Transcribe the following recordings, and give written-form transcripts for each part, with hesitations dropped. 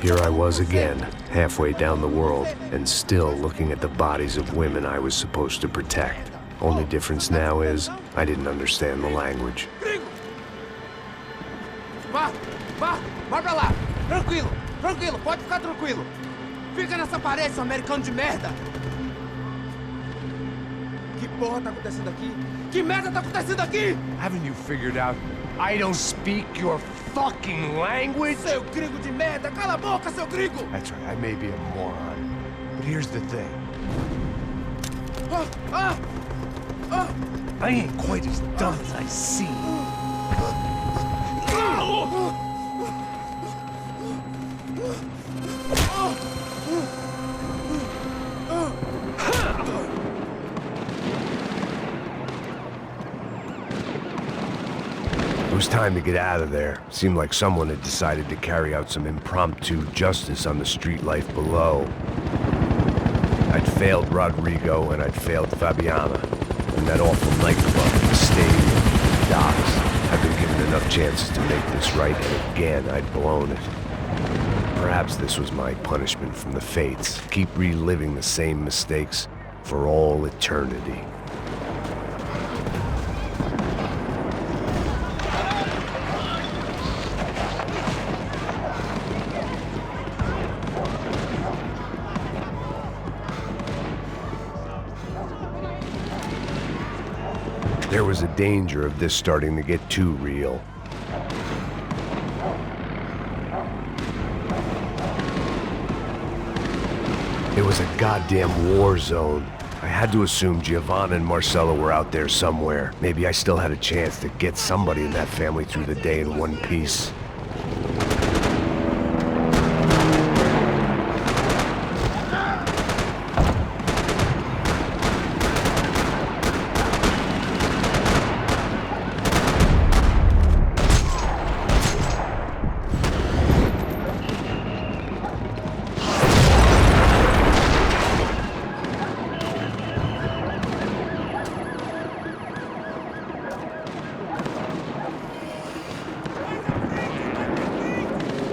Here I was again, halfway down the world, and still looking at the bodies of women I was supposed to protect. Only difference now is, I didn't understand the language. Vá pra lá. Tranquilo, pode ficar tranquilo. Fica nessa parede, seu americano de merda. Que porra tá acontecendo aqui? Que merda tá acontecendo aqui? Haven't you figured out I don't speak your fucking language? Seu gringo de merda, cala a boca, seu gringo! That's right, I may be a moron, but here's the thing. I ain't quite as dumb as I seem. It was time to get out of there. Seemed like someone had decided to carry out some impromptu justice on the street life below. I'd failed Rodrigo and I'd failed Fabiana. And that awful nightclub, the stadium, the docks. I've been given enough chances to make this right, and again I'd blown it. Perhaps this was my punishment from the fates. Keep reliving the same mistakes for all eternity. There was a danger of this starting to get too real. It was a goddamn war zone. I had to assume Giovanna and Marcella were out there somewhere. Maybe I still had a chance to get somebody in that family through the day in one piece.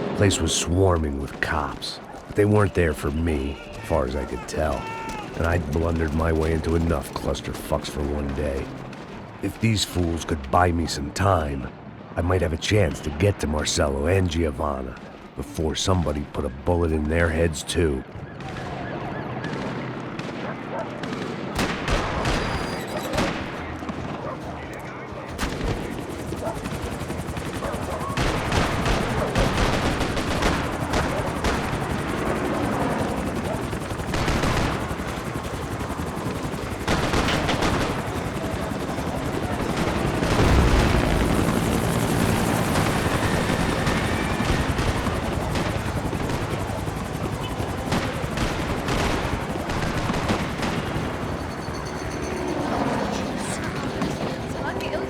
The place was swarming with cops, but they weren't there for me, as far as I could tell, and I'd blundered my way into enough clusterfucks for one day. If these fools could buy me some time, I might have a chance to get to Marcello and Giovanna before somebody put a bullet in their heads too.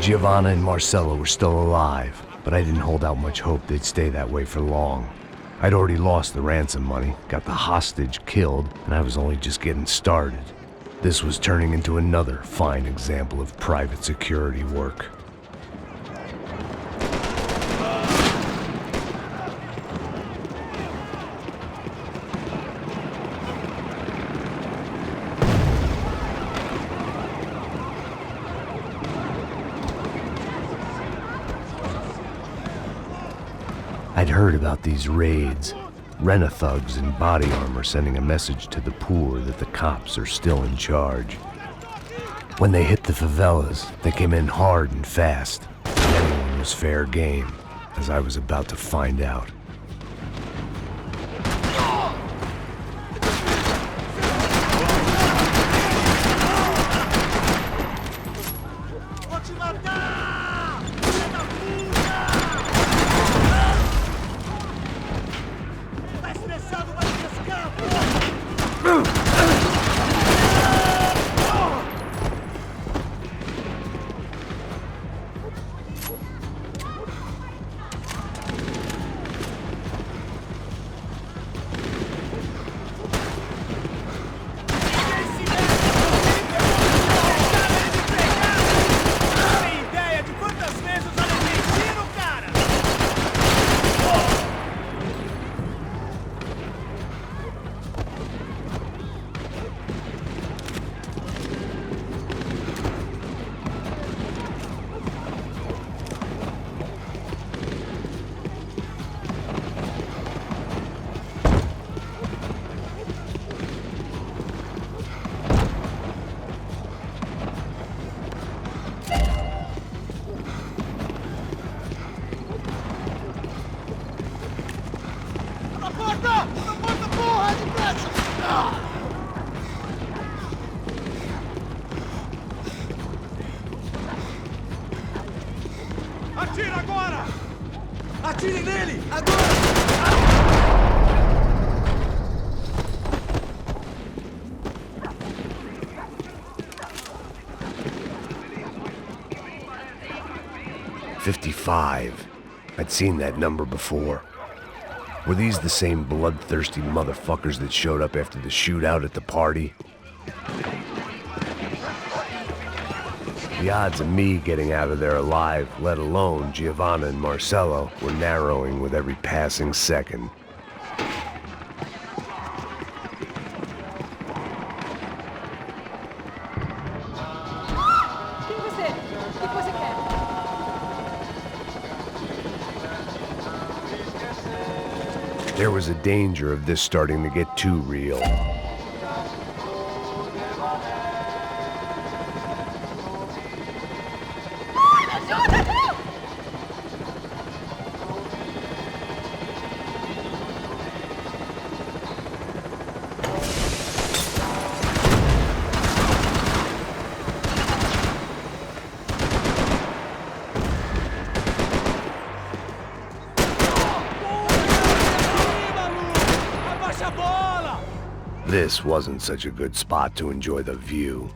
Giovanna and Marcella were still alive, but I didn't hold out much hope they'd stay that way for long. I'd already lost the ransom money, got the hostage killed, and I was only just getting started. This was turning into another fine example of private security work. I'd heard about these raids, rent-a-thugs in body armor sending a message to the poor that the cops are still in charge. When they hit the favelas, they came in hard and fast, and anyone was fair game, as I was about to find out. Atira agora! Atire nele! Agora! 55. I'd seen that number before. Were these the same bloodthirsty motherfuckers that showed up after the shootout at the party? The odds of me getting out of there alive, let alone Giovanna and Marcello, were narrowing with every passing second. Quem é você? O que você quer? There was a danger of this starting to get too real. Abaixa a bola! This wasn't such a good spot to enjoy the view.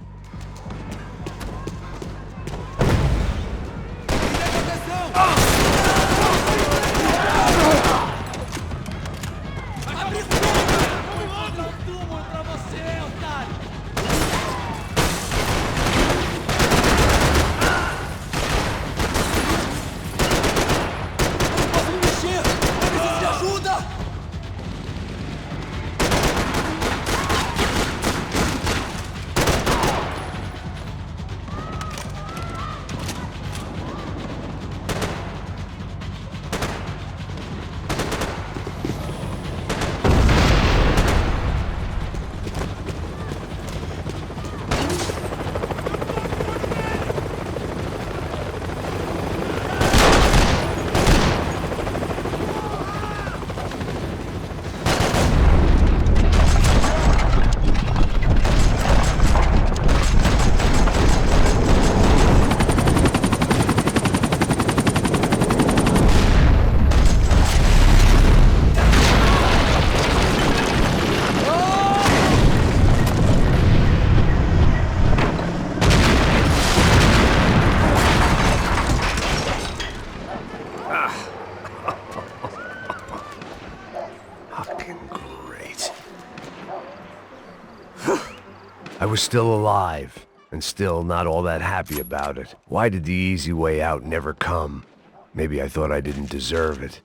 I was still alive, and still not all that happy about it. Why did the easy way out never come? Maybe I thought I didn't deserve it.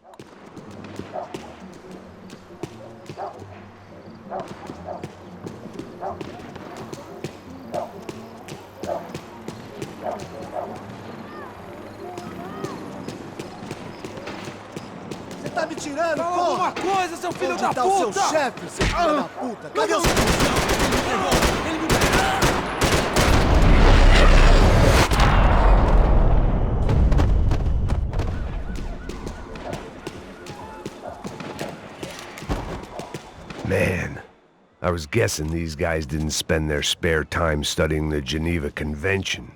Você tá me tirando, Fala porra? alguma coisa, seu filho da Onde tá o seu puta! chefe, seu filho da puta? Cadê o seu... Ele me... Man, I was guessing these guys didn't spend their spare time studying the Geneva Convention.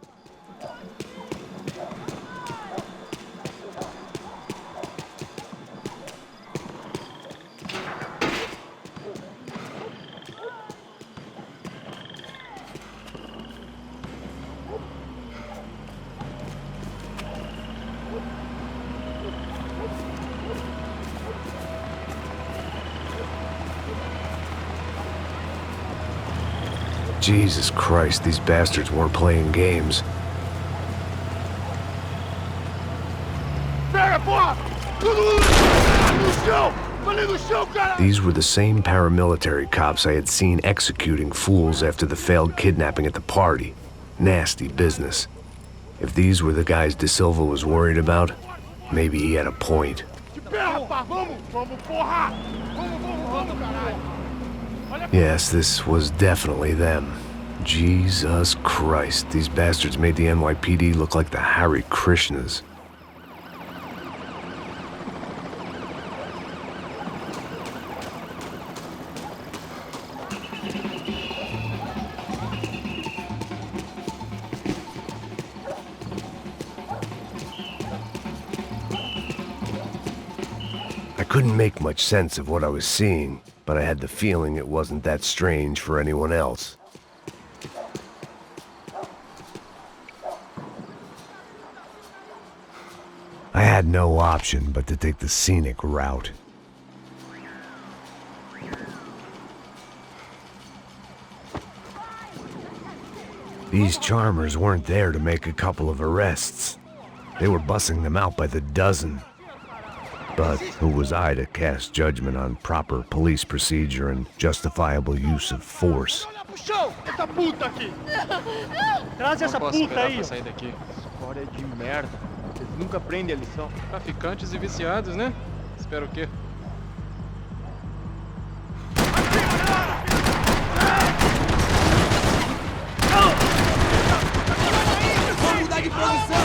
Jesus Christ, these bastards weren't playing games. These were the same paramilitary cops I had seen executing fools after the failed kidnapping at the party. Nasty business. If these were the guys De Silva was worried about, maybe he had a point. Yes, this was definitely them. Jesus Christ, these bastards made the NYPD look like the Hare Krishnas. — I couldn't make much sense of what I was seeing, but I had the feeling it wasn't that strange for anyone else. I had no option but to take the scenic route. These charmers weren't there to make a couple of arrests. They were bussing them out by the dozen. But who was I to cast judgment on proper police procedure and justifiable use of force? Essa puta aqui! Traz essa Não posso puta esperar aí! pra sair daqui. História de merda. Eles nunca aprendem a lição. Traficantes e viciados, né? Espero o quê? Vamos mudar de posição!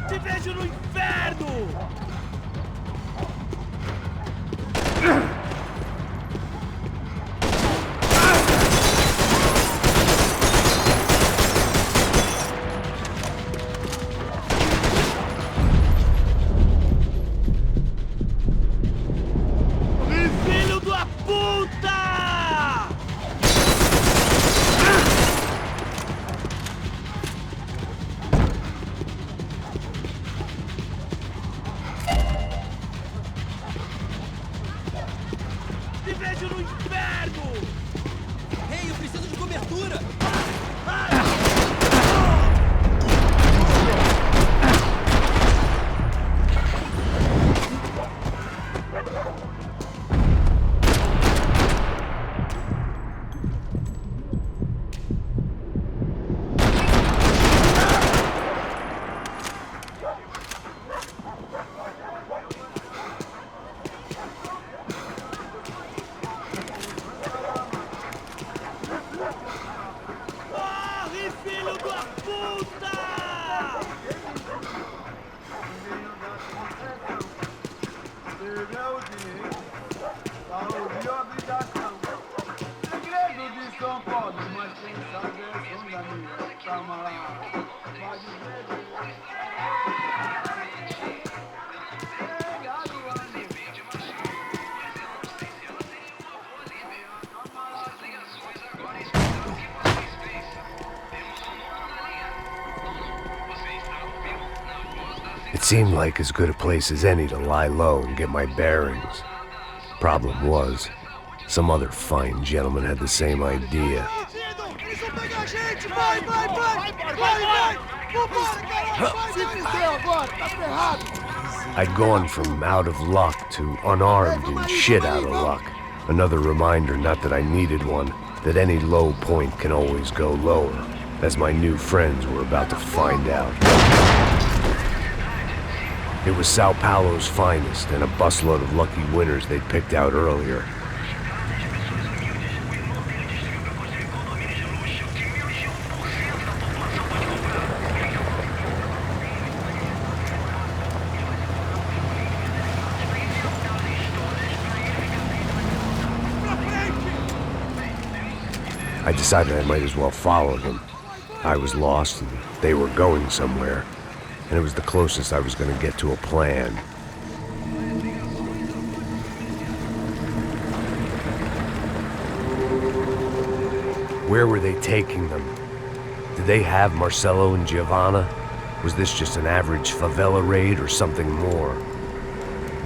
Te vejo no inferno! Filho da puta! Te vejo no inferno! Ei, eu preciso de cobertura! Corre, filho da puta! Segredo de São Paulo, mas quem sabe é som da minha camarada. It seemed like as good a place as any to lie low and get my bearings. Problem was, some other fine gentleman had the same idea. Eles vão pegar a gente! Vai, vai, vai! Vai, vai! Vambora, caralho! Se fudeu agora, tá ferrado! I'd gone from out of luck to unarmed and shit out of luck. Another reminder, not that I needed one, that any low point can always go lower, as my new friends were about to find out. It was Sao Paulo's finest and a busload of lucky winners they'd picked out earlier. I decided I might as well follow them. I was lost and they were going somewhere, and it was the closest I was going to get to a plan. Where were they taking them? Did they have Marcelo and Giovanna? Was this just an average favela raid or something more?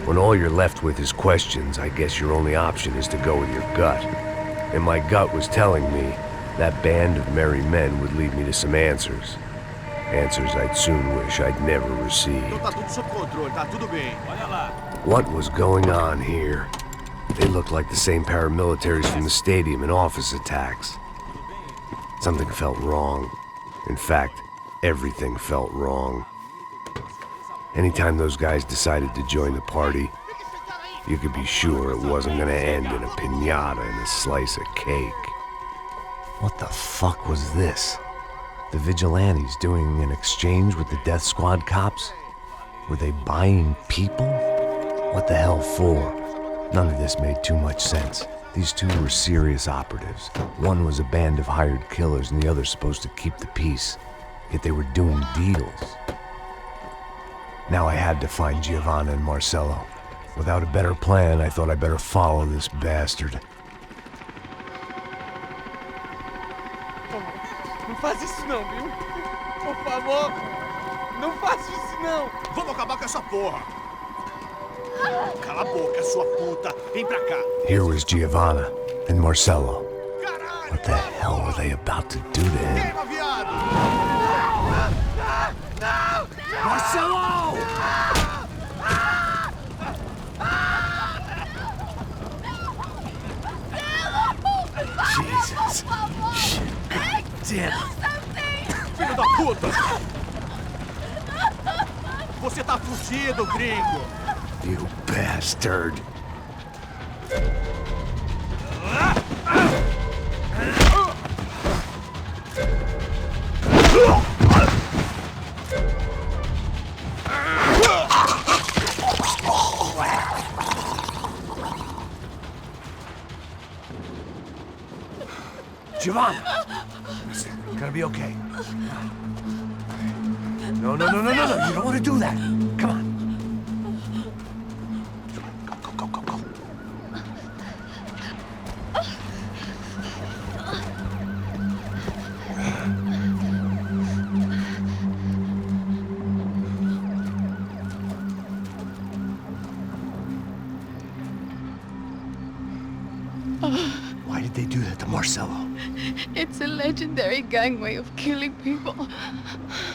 When all you're left with is questions, I guess your only option is to go with your gut. And my gut was telling me That band of merry men would lead me to some answers. Answers I'd soon wish I'd never received. Então tá tudo sob controle, tá tudo bem. Olha lá. What was going on here? They looked like the same paramilitaries from the stadium in office attacks. Something felt wrong. In fact, everything felt wrong. Anytime those guys decided to join the party, you could be sure it wasn't gonna end in a piñata and a slice of cake. What the fuck was this? The vigilantes doing an exchange with the death squad cops? Were they buying people? What the hell for? None of this made too much sense. These two were serious operatives. One was a band of hired killers and the other supposed to keep the peace. Yet they were doing deals. Now I had to find Giovanna and Marcello. Without a better plan, I thought I better follow this bastard. Não faz isso não, viu? Por favor, não faça isso não. Vamos acabar com essa porra. Cala a boca, sua puta. Vem pra cá. Here was Giovanna and Marcello. Caralho. What the hell were they about to do to him? Queima, viado. Marcello! Jesus. Shit. Damn. Filho da puta. Você tá fugido, gringo. You bastard. Giovanna! Listen, you're gonna be okay. No, you don't want to do that. Come on. Go. Why did they do that to Marcello? It's a legendary gang way of killing people.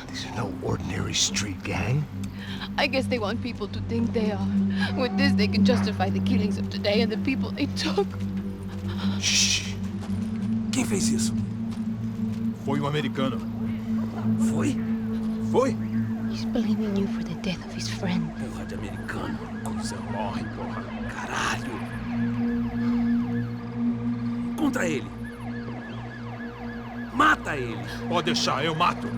These are no ordinary street gang. I guess they want people to think they are. With this, they can justify the killings of today and the people they took. Shh. Quem fez isso? Foi um americano. Foi? Foi? He's blaming you for the death of his friend. Porra de americano. Coisa morre, porra. Caralho. Contra ele. Mata ele. Pode deixar, eu mato.